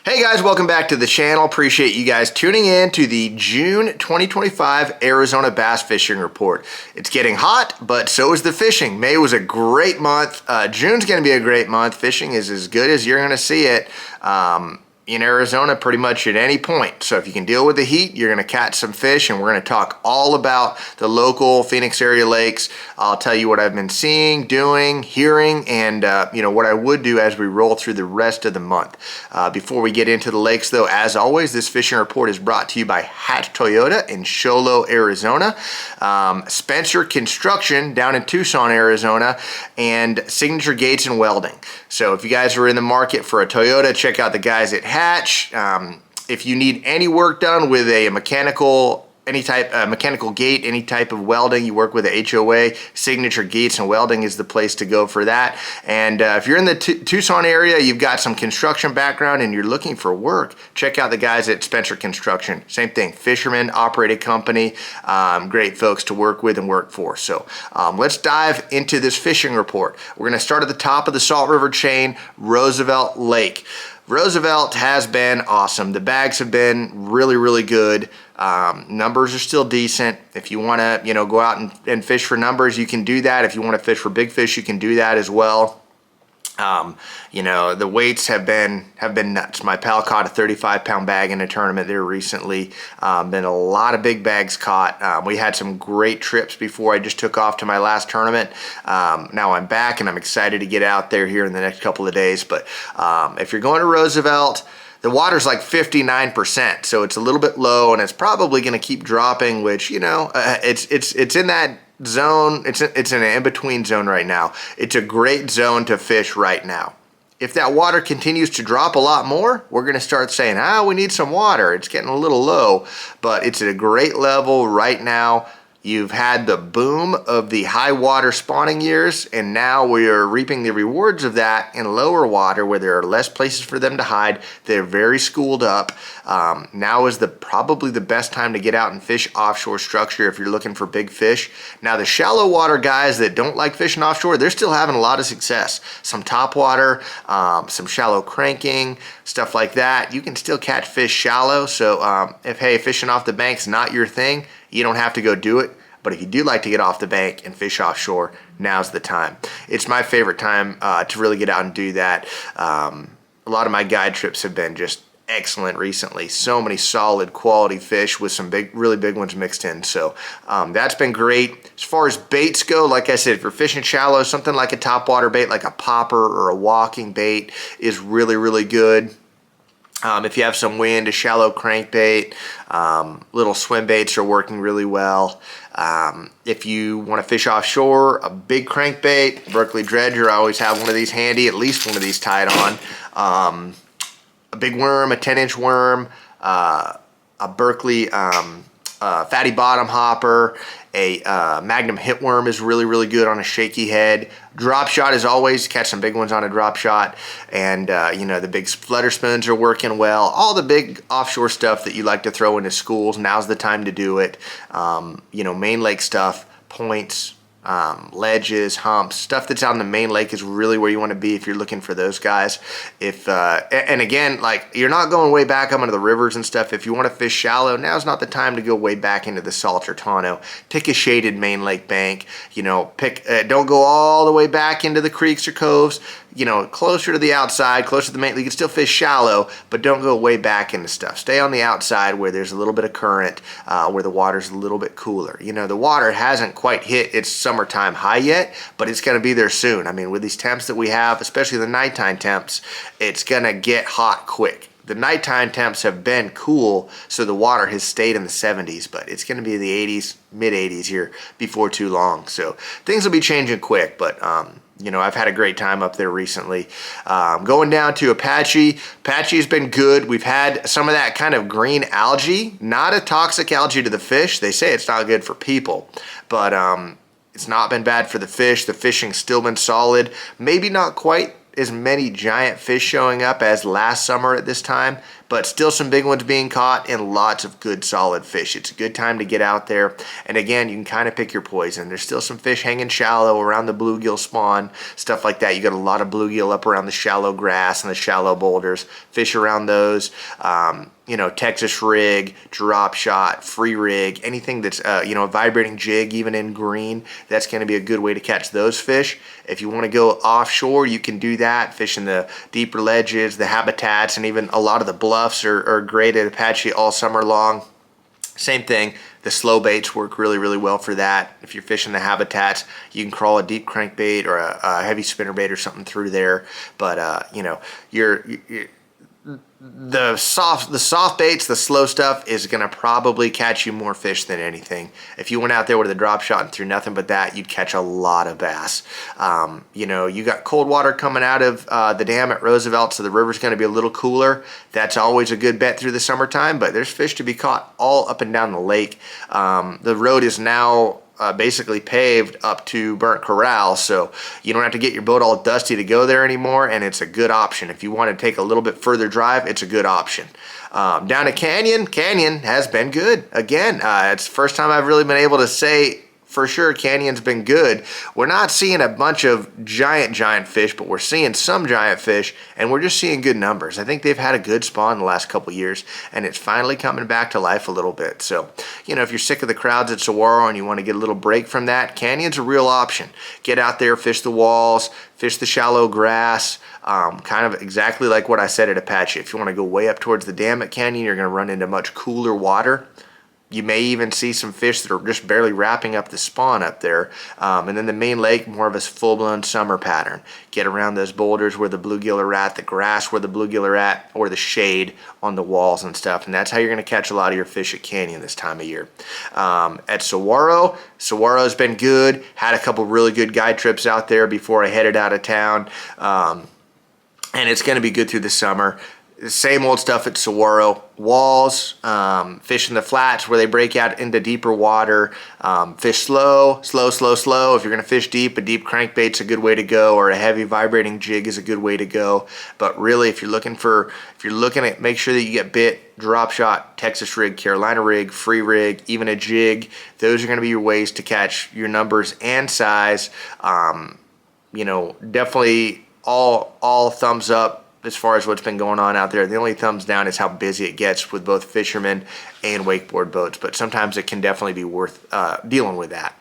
Hey guys, welcome back to the channel. Appreciate you guys tuning in to the June 2025 Arizona Bass Fishing Report. It's getting hot, but so is the fishing. May was a great month. June's going to be a great month. Fishing is as good as you're going to see it in Arizona pretty much at any point. So if you can deal with the heat, you're going to catch some fish, and we're going to talk all about the local Phoenix area lakes. I'll tell you what I've been seeing, doing, hearing, and what I would do as we roll through the rest of the month. Before we get into the lakes though, as always, this fishing report is brought to you by Hatch Toyota in Show Low, Arizona, Spencer Construction down in Tucson, Arizona, and Signature Gates and Welding. So if you guys are in the market for a Toyota, check out the guys at Hatch. If you need any work done with a mechanical gate, any type of welding, you work with a HOA, Signature Gates and Welding is the place to go for that. And if you're in the Tucson area, you've got some construction background and you're looking for work, check out the guys at Spencer Construction. Same thing, fisherman operated company, great folks to work with and work for. So let's dive into this fishing report. We're going to start at the top of the Salt River chain, Roosevelt Lake. Roosevelt has been awesome. The bags have been really, really good. Numbers are still decent. If you want to, go out and fish for numbers, you can do that. If you want to fish for big fish, you can do that as well. The weights have been nuts. My pal caught a 35-pound bag in a tournament there recently. Been a lot of big bags caught. We had some great trips before I just took off to my last tournament. Now I'm back and I'm excited to get out there here in the next couple of days. But if you're going to Roosevelt, the water's like 59%, so it's a little bit low, and it's probably going to keep dropping. Which it's in that zone. It's in an in-between zone right now. It's a great zone to fish right now. If that water continues to drop a lot more, we're going to start saying, we need some water. It's getting a little low, but it's at a great level right now. You've had the boom of the high water spawning years, and now we are reaping the rewards of that in lower water where there are less places for them to hide. They're very schooled up. Now is probably the best time to get out and fish offshore structure if you're looking for big fish. Now the shallow water guys that don't like fishing offshore, they're still having a lot of success. Some top water, some shallow cranking, stuff like that. You can still catch fish shallow. So if fishing off the bank's not your thing, you don't have to go do it. But if you do like to get off the bank and fish offshore, now's the time. It's my favorite time to really get out and do that. A lot of my guide trips have been just excellent recently. So many solid quality fish with some really big ones mixed in. So that's been great. As far as baits go, like I said, if you're fishing shallow, something like a topwater bait, like a popper or a walking bait is really, really good. If you have some wind, a shallow crankbait, little swim baits are working really well. If you want to fish offshore, a big crankbait, Berkeley dredger, I always have one of these handy, at least one of these tied on. A big worm, a 10-inch worm, a Berkeley fatty bottom hopper, a Magnum hitworm is really, really good on a shaky head. Drop shot is always, catch some big ones on a drop shot. And, the big flutter spoons are working well. All the big offshore stuff that you like to throw into schools, now's the time to do it. Main lake stuff, points, ledges, humps, stuff that's out in the main lake is really where you want to be if you're looking for those guys. And again, like, you're not going way back up into the rivers and stuff. If you want to fish shallow, now's not the time to go way back into the Salt or Tonto. Pick a shaded main lake bank. Don't go all the way back into the creeks or coves. Closer to the outside, closer to the main. You can still fish shallow, but don't go way back into stuff. Stay on the outside where there's a little bit of current, where the water's a little bit cooler. The water hasn't quite hit its summertime high yet, but it's going to be there soon. I mean, with these temps that we have, especially the nighttime temps, it's going to get hot quick. The nighttime temps have been cool, so the water has stayed in the 70s, but it's going to be the 80s, mid 80s here before too long. So things will be changing quick, but I've had a great time up there recently. Going down to Apache. Apache's been good. We've had some of that kind of green algae, not a toxic algae to the fish. They say it's not good for people, but it's not been bad for the fish. The fishing's still been solid. Maybe not quite as many giant fish showing up as last summer at this time, but still some big ones being caught and lots of good solid fish. It's a good time to get out there. And again, you can kind of pick your poison. There's still some fish hanging shallow around the bluegill spawn, stuff like that. You got a lot of bluegill up around the shallow grass and the shallow boulders. Fish around those. You know, Texas rig, drop shot, free rig, anything that's, you know, a vibrating jig, even in green, that's going to be a good way to catch those fish. If you want to go offshore, you can do that, fishing the deeper ledges, the habitats, and even a lot of the bluffs are great at Apache all summer long. Same thing, the slow baits work really, really well for that. If you're fishing the habitats, you can crawl a deep crankbait or a heavy spinnerbait or something through there. But, you know, the soft baits, the slow stuff is going to probably catch you more fish than anything. If you went out there with a drop shot and threw nothing but that, you'd catch a lot of bass. You know, you got cold water coming out of the dam at Roosevelt, so the river's going to be a little cooler. That's always a good bet through the summertime, but there's fish to be caught all up and down the lake. The road is now basically paved up to Burnt Corral, so you don't have to get your boat all dusty to go there anymore, and it's a good option. If you want to take a little bit further drive, it's a good option. Down at Canyon has been good. Again, it's the first time I've really been able to say for sure Canyon's been good. We're not seeing a bunch of giant fish, but we're seeing some giant fish, and we're just seeing good numbers. I think they've had a good spawn the last couple years, and it's finally coming back to life a little bit. So, you know, if you're sick of the crowds at Saguaro and you want to get a little break from that, Canyon's a real option. Get out there, fish the walls, fish the shallow grass, kind of exactly like what I said at Apache. If you want to go way up towards the dam at Canyon, you're going to run into much cooler water. You may even see some fish that are just barely wrapping up the spawn up there. And then the main lake, more of a full-blown summer pattern. Get around those boulders where the bluegill are at, the grass where the bluegill are at, or the shade on the walls and stuff. And that's how you're going to catch a lot of your fish at Canyon this time of year. At Saguaro's been good. Had a couple really good guide trips out there before I headed out of town. And it's going to be good through the summer. The same old stuff at Saguaro. Walls, fish in the flats where they break out into deeper water. Fish slow. If you're going to fish deep, a deep crankbait's a good way to go, or a heavy vibrating jig is a good way to go. But really, if you're looking at, make sure that you get bit, drop shot, Texas rig, Carolina rig, free rig, even a jig. Those are going to be your ways to catch your numbers and size. You know, definitely all thumbs up as far as what's been going on out there. The only thumbs down is how busy it gets with both fishermen and wakeboard boats, but sometimes it can definitely be worth dealing with that.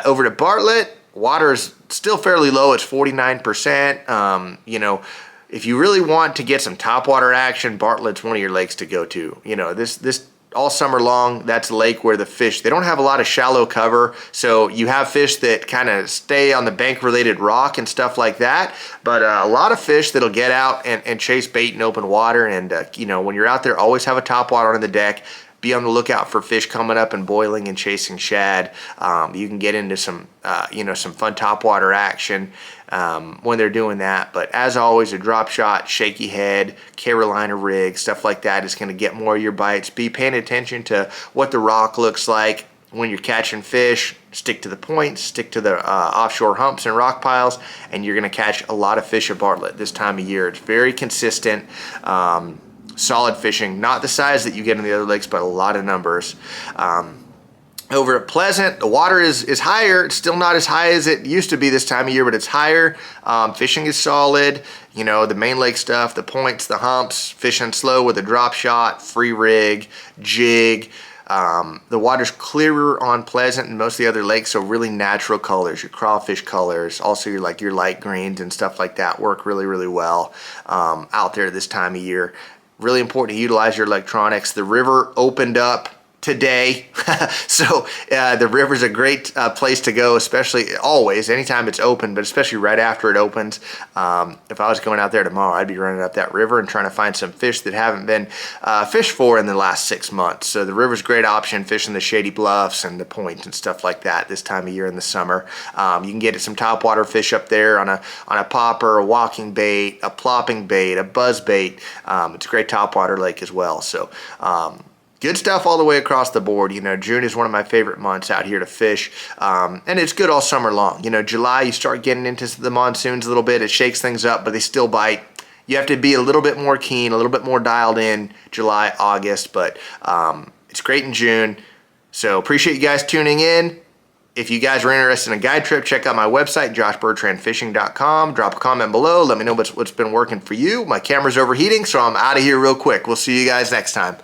Over to Bartlett, water is still fairly low. It's 49%. You know, if you really want to get some topwater action, Bartlett's one of your lakes to go to. You know, this all summer long, that's a lake where the fish, they don't have a lot of shallow cover, so you have fish that kind of stay on the bank-related rock and stuff like that, but a lot of fish that'll get out and chase bait in open water, and you know, when you're out there, always have a topwater on the deck. Be on the lookout for fish coming up and boiling and chasing shad. You can get into some, you know, some fun topwater action when they're doing that. But as always, a drop shot, shaky head, Carolina rig, stuff like that is going to get more of your bites. Be paying attention to what the rock looks like when you're catching fish. Stick to the points, stick to the offshore humps and rock piles, and you're going to catch a lot of fish at Bartlett this time of year. It's very consistent. Solid fishing, not the size that you get in the other lakes, but a lot of numbers. Over at Pleasant, the water is higher. It's still not as high as it used to be this time of year, but it's higher. Fishing is solid. You know, the main lake stuff, the points, the humps, fishing slow with a drop shot, free rig, jig. The water's clearer on Pleasant and most of the other lakes, so really natural colors, your crawfish colors, also your light greens and stuff like that work really, really well out there this time of year. Really important to utilize your electronics. The river opened up today, so the river's a great place to go, especially always, anytime it's open, but especially right after it opens. If I was going out there tomorrow, I'd be running up that river and trying to find some fish that haven't been fished for in the last 6 months. So the river's a great option, fishing the shady bluffs and the points and stuff like that this time of year in the summer. You can get some topwater fish up there on a popper, a walking bait, a plopping bait, a buzz bait. It's a great topwater lake as well. So good stuff all the way across the board. You know, June is one of my favorite months out here to fish, and it's good all summer long. You know, July, you start getting into the monsoons a little bit. It shakes things up, but they still bite. You have to be a little bit more keen, a little bit more dialed in July, August, but it's great in June. So appreciate you guys tuning in. If you guys are interested in a guide trip, check out my website, joshbertrandfishing.com. Drop a comment below. Let me know what's been working for you. My camera's overheating, so I'm out of here real quick. We'll see you guys next time.